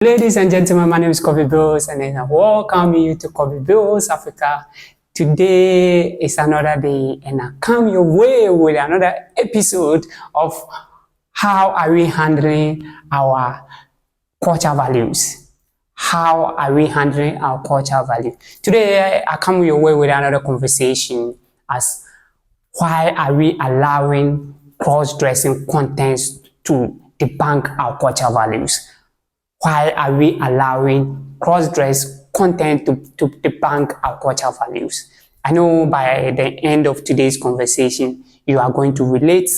Ladies and gentlemen, my name is Coffee Bills and I welcome you to Coffee Bills Africa. Today is another day and I come your way with another episode of how are we handling our culture values. How are we handling our culture value? Today I come your way with another conversation as why are we allowing cross-dressing contents to debunk our culture values? Why are we allowing cross-dress content to debunk our cultural values? I know by the end of today's conversation, you are going to relate,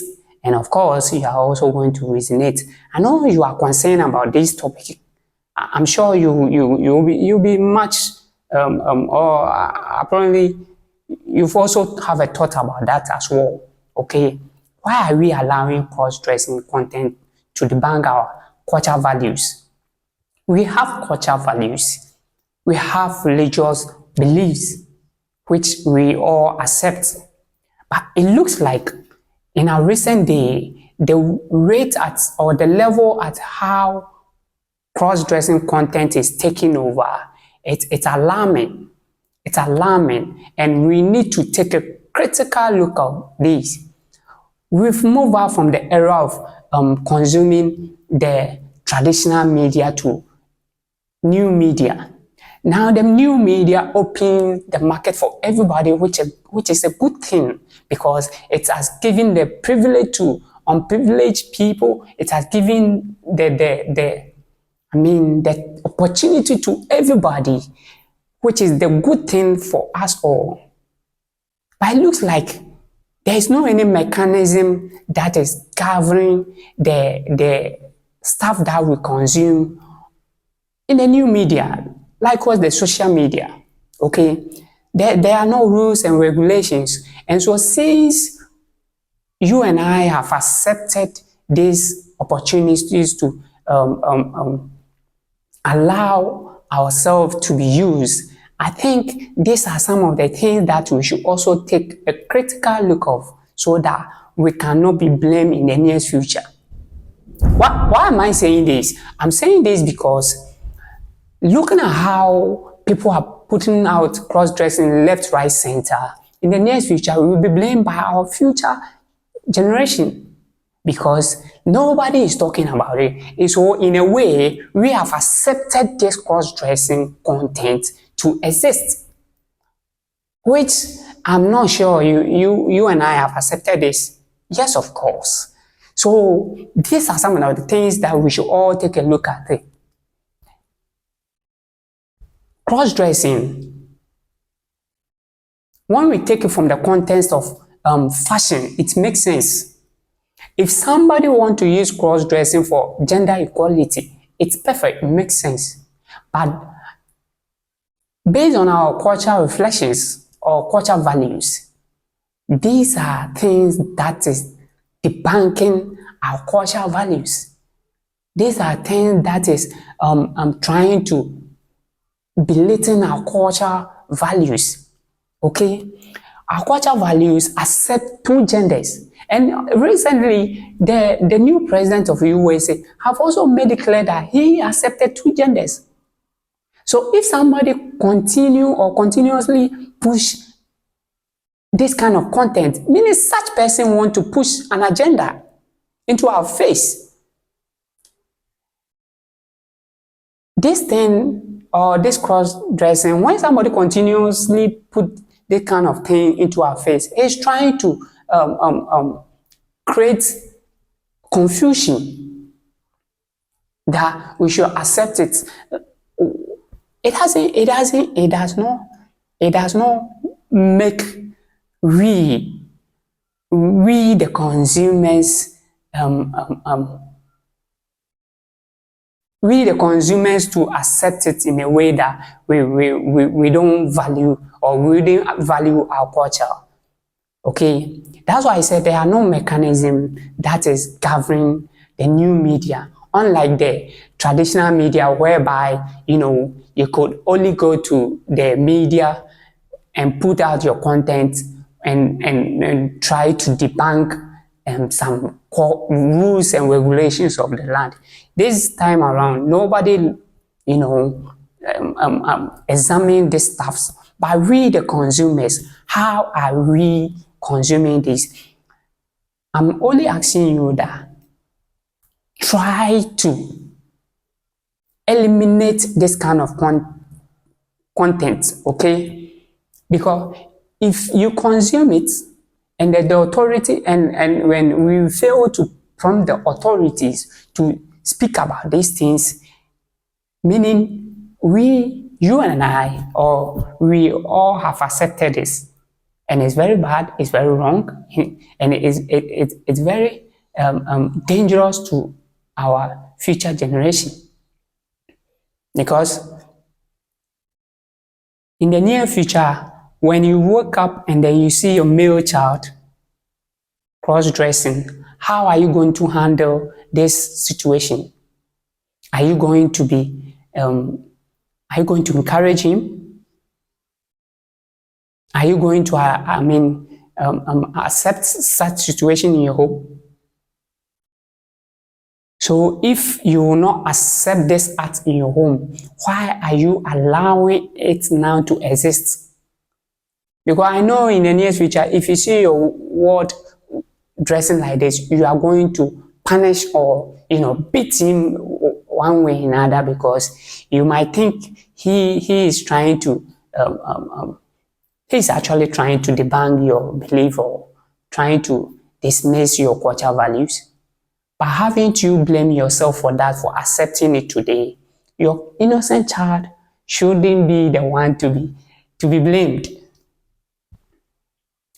and of course, you are also going to resonate. I know you are concerned about this topic. I'm sure you'll be much, or apparently, you've also have a thought about that as well. Okay, why are we allowing cross-dressing content to debunk our cultural values? We have cultural values, we have religious beliefs, which we all accept. But it looks like in our recent day, the rate at or the level at how cross-dressing content is taking over, it's alarming. It's alarming, and we need to take a critical look at this. We've moved out from the era of consuming the traditional media to new media. Now the new media open the market for everybody, which is a good thing because it has given the privilege to unprivileged people. It has given the opportunity to everybody, which is the good thing for us all. But it looks like there is no any mechanism that is governing the stuff that we consume in the new media, likewise the social media. Okay, there are no rules and regulations, and so since you and I have accepted these opportunities to allow ourselves to be used, I think these are some of the things that we should also take a critical look of so that we cannot be blamed in the near future. Why am I saying this? I'm saying this because looking at how people are putting out cross-dressing left, right, center, in the near future, we will be blamed by our future generation because nobody is talking about it. And so in a way, we have accepted this cross-dressing content to exist, which I'm not sure you and I have accepted this. Yes, of course. So these are some of the things that we should all take a look at. Cross-dressing, when we take it from the context of fashion, it makes sense. If somebody wants to use cross-dressing for gender equality, it's perfect, it makes sense. But based on our cultural reflections or cultural values, these are things that is debunking our cultural values. These are things that is trying to belittling our culture values. Okay, our culture values accept two genders, and recently the new president of the USA have also made it clear that he accepted two genders. So if somebody continuously push this kind of content, meaning such person want to push an agenda into our face, this thing or this cross-dressing, when somebody continuously put this kind of thing into our face, is trying to create confusion that we should accept it. It does not make we the consumers to accept it in a way that we don't value or we didn't value our culture. Okay, that's why I said there are no mechanism that is governing the new media, unlike the traditional media whereby you could only go to the media and put out your content and try to debunk some rules and regulations of the land. This time around, nobody examine this stuff. But we, the consumers, how are we consuming this? I'm only asking you that try to eliminate this kind of content, okay? Because if you consume it and the authority, and when we fail to prompt the authorities to speak about these things, meaning you and I, or we all have accepted this, and it's very bad, it's very wrong, and it's very dangerous to our future generation. Because in the near future, when you wake up and then you see your male child cross-dressing, how are you going to handle this situation? Are you going to encourage him? Are you going to accept such situation in your home? So if you will not accept this act in your home, why are you allowing it now to exist? Because I know in the near future, if you see your ward dressing like this, you are going to punish or beat him one way or another, because you might think he is trying to he's actually trying to debunk your belief or trying to dismiss your cultural values. But haven't you blamed yourself for that, for accepting it today? Your innocent child shouldn't be the one to be blamed.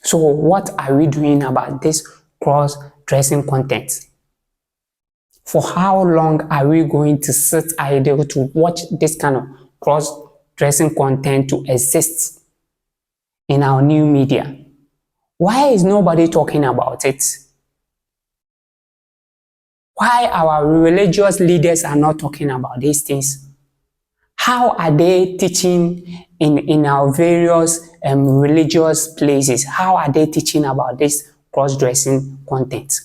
So what are we doing about this cross-dressing content? For how long are we going to sit idle to watch this kind of cross-dressing content to exist in our new media? Why is nobody talking about it? Why our religious leaders are not talking about these things? How are they teaching in our various religious places? How are they teaching about this cross-dressing content?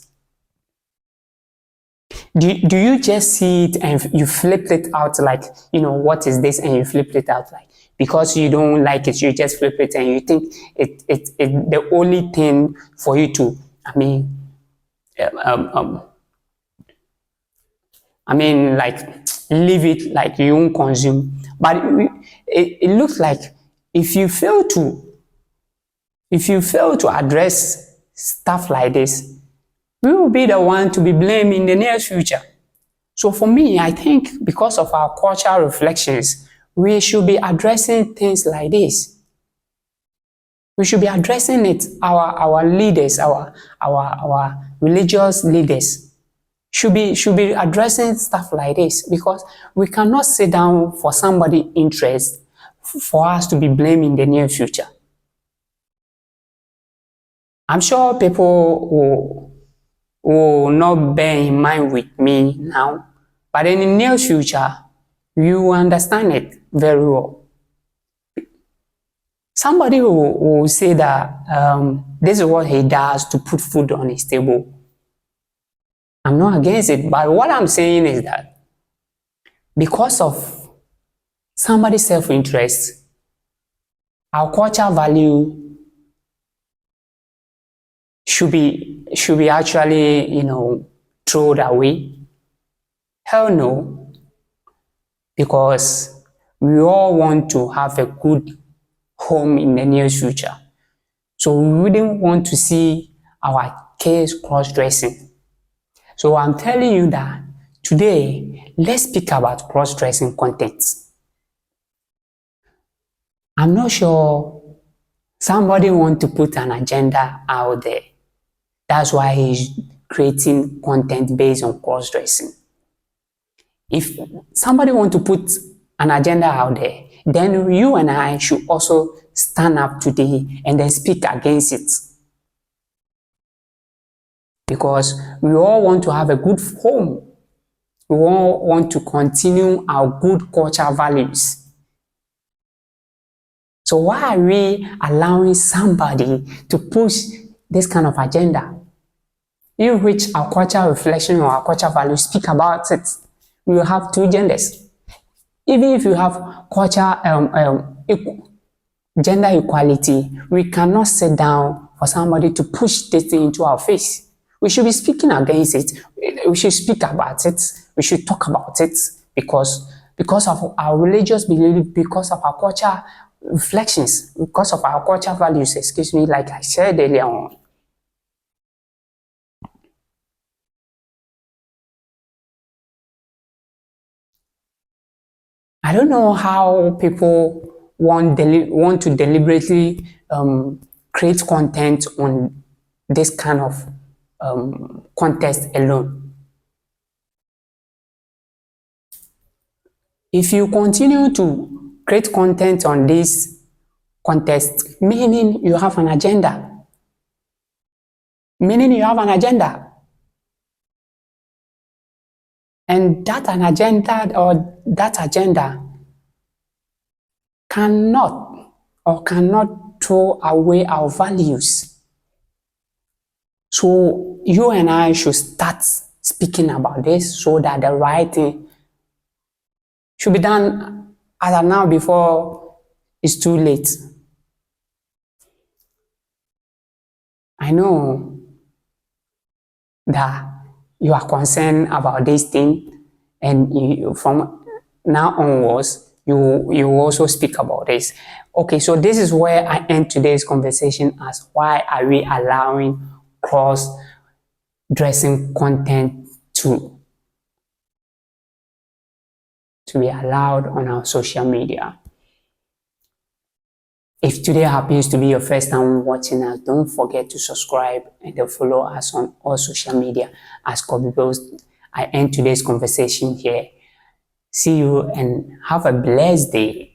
Do you just see it and you flip it out like, what is this? And you flip it out like, because you don't like it, you just flip it and you think it's the only thing for you to, leave it, like you won't consume. But it looks like if you fail to address stuff like this, we will be the one to be blamed in the near future. So for me, I think because of our cultural reflections, we should be addressing things like this. We should be addressing it. Our leaders, our religious leaders should be addressing stuff like this, because we cannot sit down for somebody's interest for us to be blamed in the near future. I'm sure people will not bear in mind with me now, but in the near future, you will understand it very well. Somebody will say that this is what he does to put food on his table. I'm not against it, but what I'm saying is that because of somebody's self-interest, our cultural value should be actually, thrown away. Hell no, because we all want to have a good home in the near future. So we wouldn't want to see our kids cross-dressing. So I'm telling you that today, let's speak about cross-dressing content. I'm not sure somebody wants to put an agenda out there. That's why he's creating content based on cross-dressing. If somebody wants to put an agenda out there, then you and I should also stand up today and then speak against it. Because we all want to have a good home. We all want to continue our good cultural values. So why are we allowing somebody to push this kind of agenda, in which our cultural reflection or our cultural values speak about it? We will have two genders. even if you have gender equality, we cannot sit down for somebody to push this thing into our face. We should be speaking against it. We should speak about it. We should talk about it because of our religious belief, because of our culture reflections, because of our culture values, excuse me, like I said earlier on. I don't know how people want to deliberately create content on this kind of contest alone. If you continue to create content on this contest, meaning you have an agenda. Meaning you have an agenda. And that agenda cannot throw away our values. So you and I should start speaking about this so that the right thing should be done as of now before it's too late. I know that you are concerned about this thing, and from now onwards, you also speak about this. Okay, so this is where I end today's conversation as why are we allowing cross-dressing content to be allowed on our social media. If today happens to be your first time watching us, don't forget to subscribe and then follow us on all social media as Kobe Bills. I end today's conversation here. See you and have a blessed day.